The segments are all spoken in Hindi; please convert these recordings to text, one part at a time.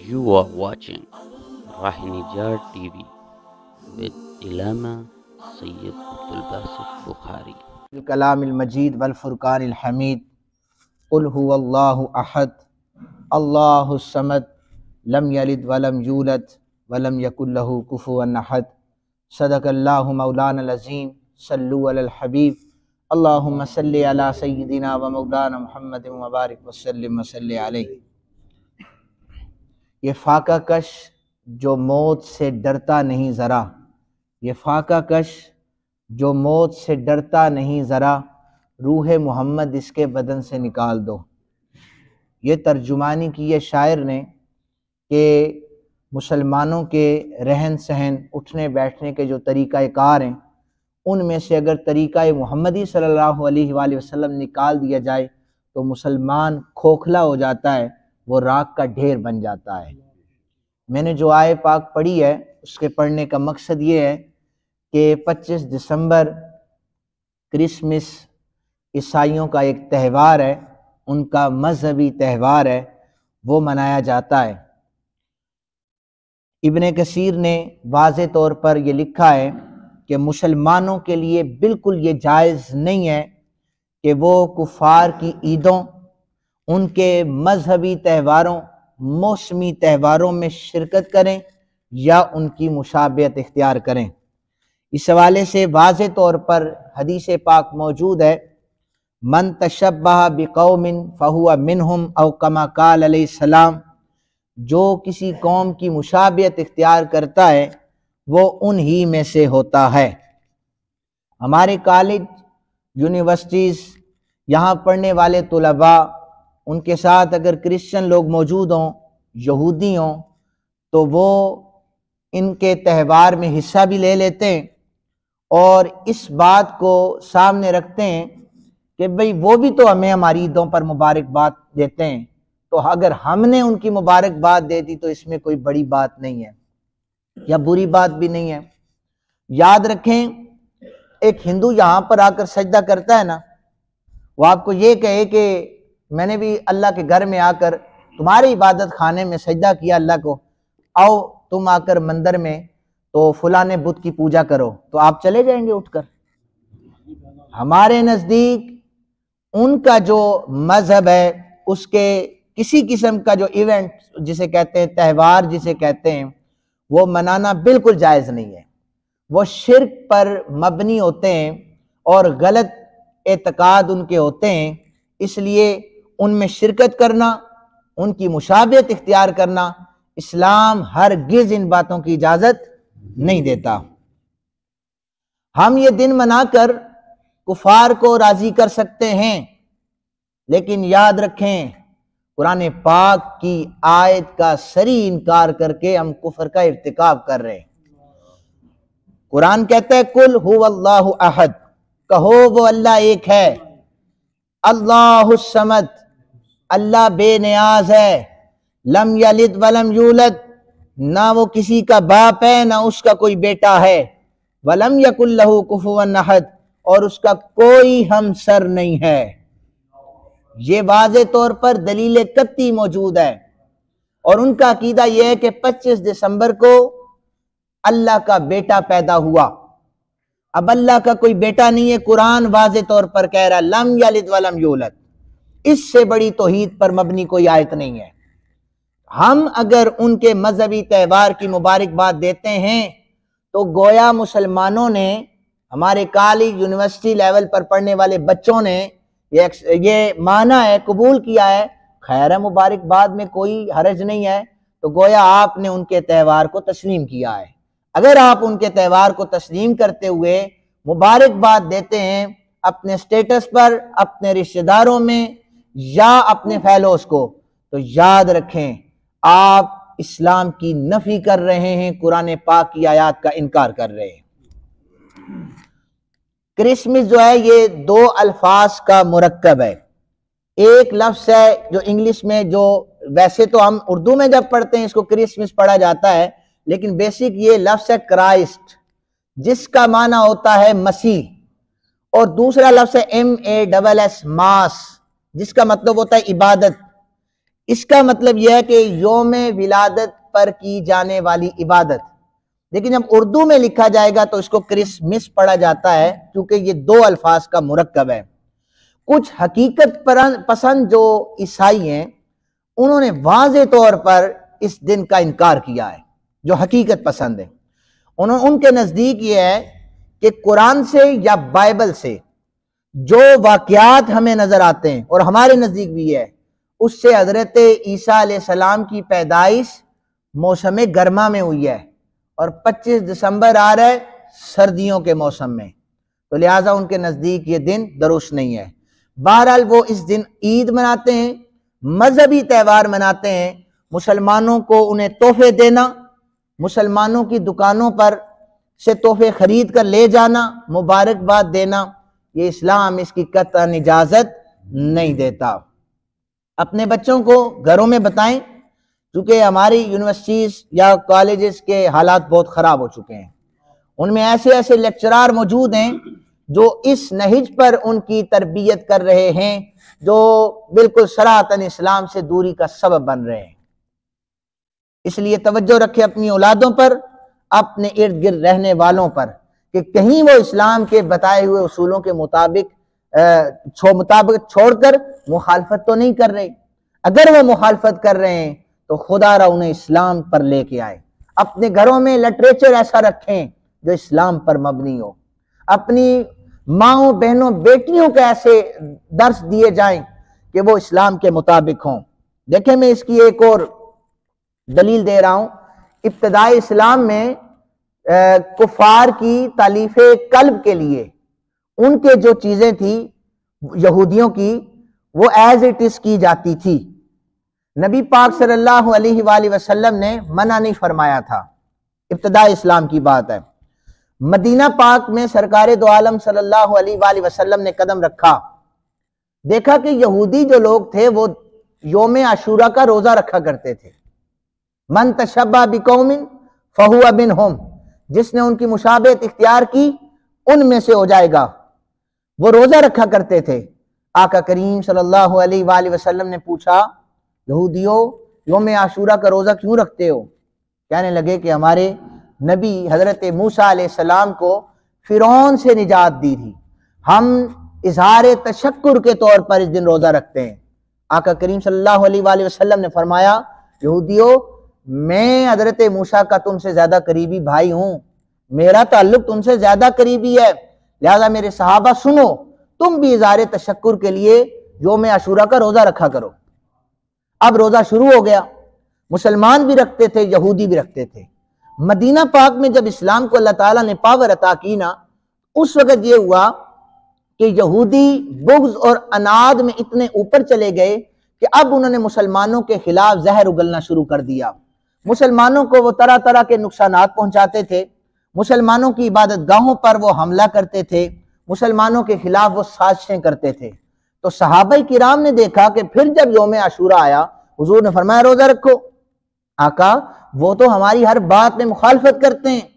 You are watching Rahinijar TV with Ilama Sayyid Abdul Basit Bukhari. कलामिल मजीद वल फुरकानिल हमीद कुल हुवल्लाहु अहद अल्लाहुस समद लम यलिद वलम यूलद वलम यकुल लहू कुफुवन अहद सदकल्लाहु मौलाना अज़ीम सल्लु अलल हबीब अल्लाहुम्मा सल्लि अला सय्यिदिना व मौलाना मुहम्मद व बारिक व सल्लिम व सल्लि अलैहि। ये फाका कश जो मौत से डरता नहीं ज़रा, ये फाका कश जो मौत से डरता नहीं ज़रा, रूह मोहम्मद इसके बदन से निकाल दो। ये तर्जुमानी की है शायर ने कि मुसलमानों के रहन सहन उठने बैठने के जो तरीक़ाकार हैं उनमें से अगर तरीक़ा मुहम्मदी सल्लल्लाहु अलैहि वसल्लम निकाल दिया जाए तो मुसलमान खोखला हो जाता है, वो राख का ढेर बन जाता है। मैंने जो आय पाक पढ़ी है उसके पढ़ने का मकसद ये है कि 25 दिसंबर क्रिसमस ईसाइयों का एक त्यौहार है, उनका मजहबी त्यौहार है, वो मनाया जाता है। इब्ने कसीर ने वाज़े तौर पर ये लिखा है कि मुसलमानों के लिए बिल्कुल ये जायज़ नहीं है कि वो कुफ़ार की ईदों, उनके मजहबी त्यौहारों, मौसमी त्यौहारों में शिरकत करें या उनकी मुशाबियत इख्तियार करें। इस हवाले से वाज़े तौर पर हदीस पाक मौजूद है, मन तशब्बह बिकौमिन फहुवा मिनहुम औ कमा काल अलैहिस्सलाम, जो किसी कौम की मुशाबियत इख्तियार करता है वो उन्हीं में से होता है। हमारे कॉलेज, यूनिवर्सिटीज़, यहाँ पढ़ने वाले तुलबा, उनके साथ अगर क्रिश्चियन लोग मौजूद हों, यहूदी हों, तो वो इनके त्यौहार में हिस्सा भी ले लेते हैं और इस बात को सामने रखते हैं कि भाई वो भी तो हमें हमारी ईदों पर मुबारकबाद देते हैं, तो अगर हमने उनकी मुबारकबाद दे दी तो इसमें कोई बड़ी बात नहीं है या बुरी बात भी नहीं है। याद रखें, एक हिंदू यहाँ पर आकर सजदा करता है ना, वो आपको ये कहे कि मैंने भी अल्लाह के घर में आकर तुम्हारे इबादत खाने में सजदा किया अल्लाह को, आओ तुम आकर मंदिर में तो फलाने बुत की पूजा करो, तो आप चले जाएंगे उठकर? हमारे नज़दीक उनका जो मजहब है उसके किसी किस्म का जो इवेंट जिसे कहते हैं, त्यौहार जिसे कहते हैं, वो मनाना बिल्कुल जायज़ नहीं है। वो शिर्क पर मबनी होते हैं और गलत एतकाद उनके होते हैं, इसलिए उनमें शिरकत करना, उनकी मुशाबियत इख्तियार करना, इस्लाम हरगिज़ इन बातों की इजाज़त नहीं देता। हम ये दिन मनाकर कुफार को राज़ी कर सकते हैं, लेकिन याद रखें कुरान पाक की आयत का सरी इनकार करके हम कुफर का इर्तिकाब कर रहे हैं। कुरान कहता है कुल हुवल्लाहु अहद, कहो वो अल्लाह एक है, अल्लाहुस समद, अल्लाह बेनियाज है, लम यलिद वलम यूलद, ना वो किसी का बाप है ना उसका कोई बेटा है, वलम यकुल लहू कुफुवन अहद, और उसका कोई हमसर नहीं है। ये वाज़े तौर पर दलील कत्ती मौजूद है और उनका अकीदा यह है कि 25 दिसंबर को अल्लाह का बेटा पैदा हुआ। अब अल्लाह का कोई बेटा नहीं है, कुरान वाज़े तौर पर कह रहा है लम यलिद वलम यूलद। इससे बड़ी तौहीद पर मबनी कोई आयत नहीं है। हम अगर उनके मजहबी त्यौहार की मुबारकबाद देते हैं तो गोया मुसलमानों ने, हमारे कॉलेज यूनिवर्सिटी लेवल पर पढ़ने वाले बच्चों ने ये माना है, कबूल किया है, खैर है, मुबारकबाद में कोई हरज नहीं है, तो गोया आपने उनके त्यौहार को तस्लीम किया है। अगर आप उनके त्यौहार को तस्लीम करते हुए मुबारकबाद देते हैं अपने स्टेटस पर, अपने रिश्तेदारों में या अपने फेलोज को, तो याद रखें आप इस्लाम की नफी कर रहे हैं, कुरान पाक की आयत का इनकार कर रहे हैं। क्रिसमस जो है ये दो अल्फाज का मुरक्कब है। एक लफ्ज़ है जो इंग्लिश में, जो वैसे तो हम उर्दू में जब पढ़ते हैं इसको क्रिसमस पढ़ा जाता है, लेकिन बेसिक ये लफ्ज़ है क्राइस्ट, जिसका माना होता है मसीह, और दूसरा लफ्ज़ है MASS, मास, जिसका मतलब होता है इबादत। इसका मतलब यह है कि यौम विलादत पर की जाने वाली इबादत। लेकिन जब उर्दू में लिखा जाएगा तो इसको क्रिसमस पढ़ा जाता है, क्योंकि ये दो अल्फाज का मुरक्कब है। कुछ हकीकत पसंद जो ईसाई हैं उन्होंने वाज़े तौर पर इस दिन का इनकार किया है, जो हकीकत पसंद है। उनके नज़दीक ये है कि कुरान से या बाइबल से जो वाक़यात हमें नज़र आते हैं, और हमारे नज़दीक भी है, उससे हज़रत ईसा अलैहिस्सलाम की पैदाइश मौसम गर्मा में हुई है और 25 दिसंबर आ रहा है सर्दियों के मौसम में, तो लिहाजा उनके नज़दीक ये दिन दुरुस्त नहीं है। बहरहाल वो इस दिन ईद मनाते हैं, मजहबी त्यौहार मनाते हैं। मुसलमानों को उन्हें तोहफे देना, मुसलमानों की दुकानों पर से तोहफे खरीद कर ले जाना, मुबारकबाद देना, ये इस्लाम इसकी कतई इजाज़त नहीं देता। अपने बच्चों को घरों में बताएं, क्योंकि हमारी यूनिवर्सिटीज़ या कॉलेजेस के हालात बहुत ख़राब हो चुके हैं। उनमें ऐसे ऐसे लेक्चरार मौजूद हैं जो इस नहिज पर उनकी तरबियत कर रहे हैं, जो बिल्कुल सराहतन इस्लाम से दूरी का सबब बन रहे हैं। इसलिए तवज्जो रखें अपनी औलादों पर, अपने इर्द गिर्द रहने वालों पर, कि कहीं वो इस्लाम के बताए हुए उसूलों के मुताबिक छोड़कर मुखालफत तो नहीं कर रहे। अगर वो मुखालफत कर रहे हैं तो खुदारा उन्हें इस्लाम पर लेके आए। अपने घरों में लिटरेचर ऐसा रखें जो इस्लाम पर मबनी हो। अपनी माओं बहनों बेटियों को ऐसे दर्स दिए जाएं कि वो इस्लाम के मुताबिक हों। देखें, मैं इसकी एक और दलील दे रहा हूं। इब्तिदाई इस्लाम में कुफार की तालीफे कल्ब के लिए उनके जो चीजें थी यहूदियों की, वो एज इट इज की जाती थी। नबी पाक सल्लल्लाहु अलैहि वसल्लम ने मना नहीं फरमाया था। इब्तिदाई इस्लाम की बात है। मदीना पाक में सरकारे दो आलम सल्लल्लाहु अलैहि वसल्लम ने कदम रखा, देखा कि यहूदी जो लोग थे वो योम आशूरा का रोजा रखा करते थे। मन तशब्बा बिकौमिन फहुवा मिनहुम, जिसने उनकी मुशाबहत इख्तियार की उनमें से हो जाएगा। वो रोजा रखा करते थे। आका करीम सल्लल्लाहु अलैहि वसल्लम ने पूछा, यहूदियों योम आशूरा का रोजा क्यों रखते हो? कहने लगे कि हमारे नबी हजरत मूसा अलैहिस्सलाम को फिरौन से निजात दी थी, हम इजहार तशक्कुर के तौर पर इस दिन रोजा रखते हैं। आका करीम सल्लल्लाहु अलैहि वसल्लम ने फरमाया, यहूदियों मैं हजरत मूसा का तुमसे ज्यादा करीबी भाई हूं, मेरा ताल्लुक तुमसे ज्यादा करीबी है, लिहाजा मेरे सहाबा सुनो, तुम भी इजहार तशक्कुर के लिए योम आशूरा का रोजा रखा करो। अब रोजा शुरू हो गया। मुसलमान भी रखते थे, यहूदी भी रखते थे। मदीना पाक में जब इस्लाम को अल्लाह ताला ने पावर अता की ना, उस वक्त ये हुआ कि यहूदी बुग़्ज़ और अनाद में इतने ऊपर चले गए कि अब उन्होंने मुसलमानों के खिलाफ जहर उगलना शुरू कर दिया। मुसलमानों को वो तरह तरह के नुकसानात पहुंचाते थे, मुसलमानों की इबादत गाहों पर वो हमला करते थे, मुसलमानों के खिलाफ वो साजिशें करते थे। तो सहाबा किराम ने देखा कि फिर जब योम आशूरा आया, हुजूर ने फरमाया रोजा रखो। आका वो तो हमारी हर बात में मुखालफत करते हैं,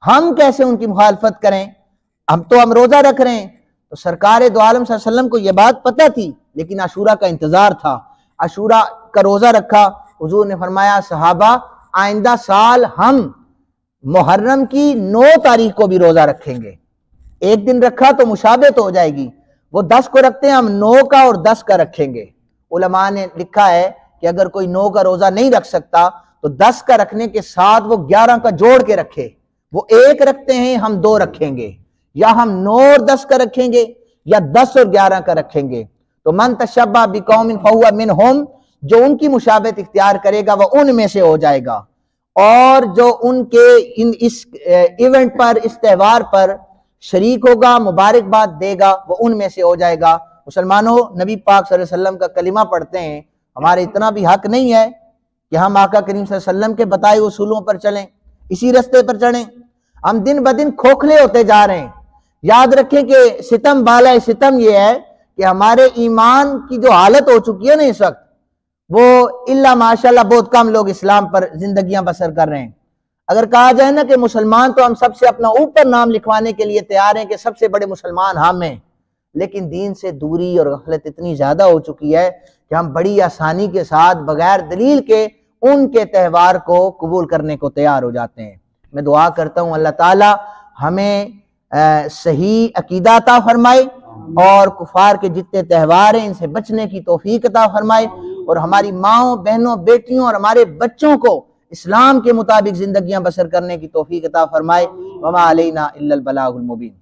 हम कैसे उनकी मुखालफत करें, हम रोजा रख रहे हैं। तो सरकार दो आलम सल्लल्लाहु अलैहि वसल्लम को यह बात पता थी, लेकिन आशूरा का इंतजार था। आशूरा का रोजा रखा। हुजूर ने फरमाया, सहाबा आइंदा साल हम मुहर्रम की 9 तारीख को भी रोजा रखेंगे। एक दिन रखा तो मुशाबहत हो जाएगी, वो 10 को रखते हैं, हम 9 का और 10 का रखेंगे। उलमा ने लिखा है कि अगर कोई 9 का रोजा नहीं रख सकता तो 10 का रखने के साथ वो 11 का जोड़ के रखे। वो 1 रखते हैं, हम 2 रखेंगे, या हम 9 और 10 का रखेंगे, या 10 और 11 का रखेंगे। तो मन तशब्बा बिकौमिन फहुवा मिनहुम, जो उनकी मुशाबहत इख्तियार करेगा वह उनमें से हो जाएगा, और जो उनके इस इवेंट पर, इस त्यौहार पर शरीक होगा, मुबारकबाद देगा, वो उनमें से हो जाएगा। मुसलमानों, नबी पाक सल्लल्लाहु अलैहि वसल्लम का कलिमा पढ़ते हैं, हमारे इतना भी हक नहीं है कि हम आका करीम सल्लल्लाहु अलैहि वसल्लम के बताए उसूलों पर चलें, इसी रास्ते पर चलें। हम दिन ब दिन खोखले होते जा रहे हैं। याद रखें कि सितम बाला सितम यह है कि हमारे ईमान की जो हालत हो चुकी है ना इस वक्त, वो इल्ला माशाल्लाह बहुत कम लोग इस्लाम पर जिंदगियां बसर कर रहे हैं। अगर कहा जाए ना कि मुसलमान, तो हम सबसे अपना ऊपर नाम लिखवाने के लिए तैयार हैं कि सबसे बड़े मुसलमान हम हैं, लेकिन दीन से दूरी और गफलत इतनी ज़्यादा हो चुकी है कि हम बड़ी आसानी के साथ बगैर दलील के उनके त्यौहार को कबूल करने को तैयार हो जाते हैं। मैं दुआ करता हूँ अल्लाह ताला हमें सही अकीदा अता फरमाए और कुफार के जितने त्यौहार हैं इनसे बचने की तौफीक अता फरमाए और हमारी माओं, बहनों, बेटियों और हमारे बच्चों को इस्लाम के मुताबिक जिंदगियां बसर करने की तौफीक अता फरमाए। वमा अलैना इल्लल बलागुल मुबीन।